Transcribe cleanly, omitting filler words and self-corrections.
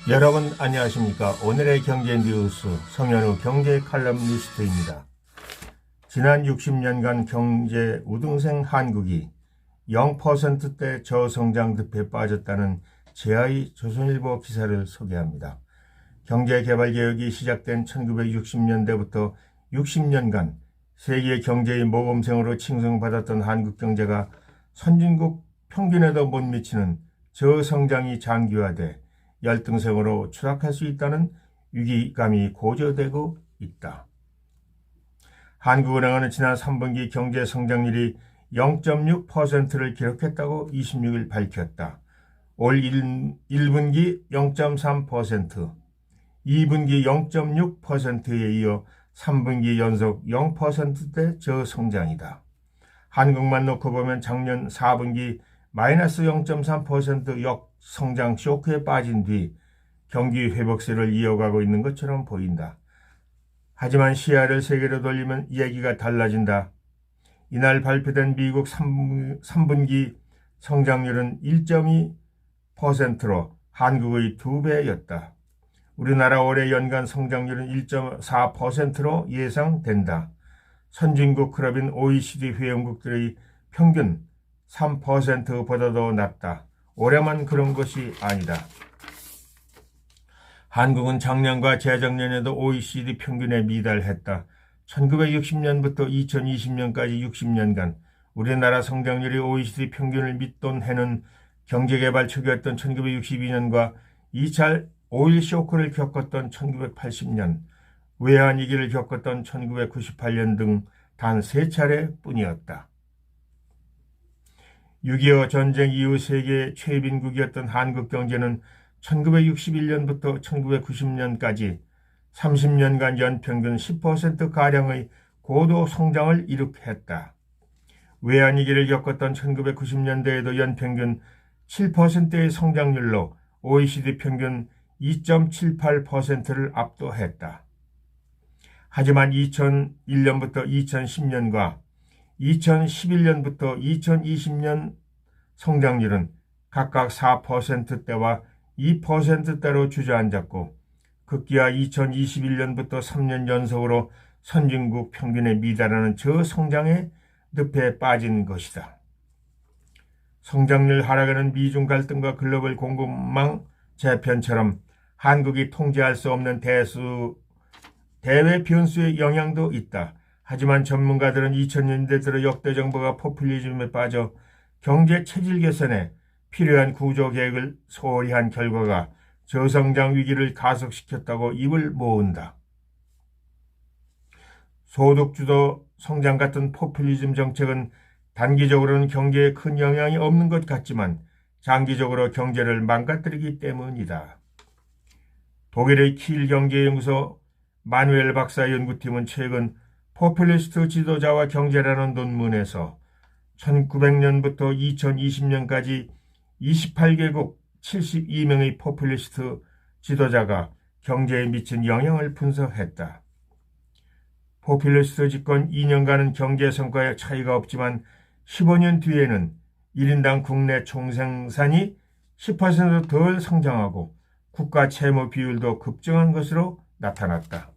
여러분 안녕하십니까? 오늘의 경제 뉴스 성현우 경제 칼럼니스트입니다. 지난 60년간 경제 우등생 한국이 0%대 저성장 늪에 빠졌다는 제아의 조선일보 기사를 소개합니다. 경제개발개혁이 시작된 1960년대부터 60년간 세계 경제의 모범생으로 칭송받았던 한국 경제가 선진국 평균에도 못 미치는 저성장이 장기화돼 열등생으로 추락할 수 있다는 위기감이 고조되고 있다. 한국은행은 지난 3분기 경제 성장률이 0.6%를 기록했다고 26일 밝혔다. 올 1분기 0.3%, 2분기 0.6%에 이어 3분기 연속 0%대 저성장이다. 한국만 놓고 보면 작년 4분기 마이너스 0.3% 역성장 쇼크에 빠진 뒤 경기 회복세를 이어가고 있는 것처럼 보인다. 하지만 시야를 세계로 돌리면 얘기가 달라진다. 이날 발표된 미국 3분기 성장률은 1.2%로 한국의 2배였다. 우리나라 올해 연간 성장률은 1.4%로 예상된다. 선진국 클럽인 OECD 회원국들의 평균 3%보다도 낮다. 올해만 그런 것이 아니다. 한국은 작년과 재작년에도 OECD 평균에 미달했다. 1960년부터 2020년까지 60년간 우리나라 성장률이 OECD 평균을 밑돈 해는 경제개발 초기였던 1962년과 2차 오일 쇼크를 겪었던 1980년, 외환위기를 겪었던 1998년 등 단 3차례 뿐이었다. 6.25 전쟁 이후 세계 최빈국이었던 한국 경제는 1961년부터 1990년까지 30년간 연평균 10%가량의 고도 성장을 이룩했다. 외환위기를 겪었던 1990년대에도 연평균 7%의 성장률로 OECD 평균 2.78%를 압도했다. 하지만 2001년부터 2010년과 2011년부터 2020년 성장률은 각각 4%대와 2%대로 주저앉았고 급기야 2021년부터 3년 연속으로 선진국 평균에 미달하는 저성장의 늪에 빠진 것이다. 성장률 하락에는 미중 갈등과 글로벌 공급망 재편처럼 한국이 통제할 수 없는 대외 변수의 영향도 있다. 하지만 전문가들은 2000년대 들어 역대 정부가 포퓰리즘에 빠져 경제 체질 개선에 필요한 구조 계획을 소홀히 한 결과가 저성장 위기를 가속시켰다고 입을 모은다. 소득주도 성장 같은 포퓰리즘 정책은 단기적으로는 경제에 큰 영향이 없는 것 같지만 장기적으로 경제를 망가뜨리기 때문이다. 독일의 킬 경제연구소 마누엘 박사 연구팀은 최근 포퓰리스트 지도자와 경제라는 논문에서 1900년부터 2020년까지 28개국 72명의 포퓰리스트 지도자가 경제에 미친 영향을 분석했다. 포퓰리스트 집권 2년간은 경제 성과에 차이가 없지만 15년 뒤에는 1인당 국내 총생산이 10% 덜 성장하고 국가 채무 비율도 급증한 것으로 나타났다.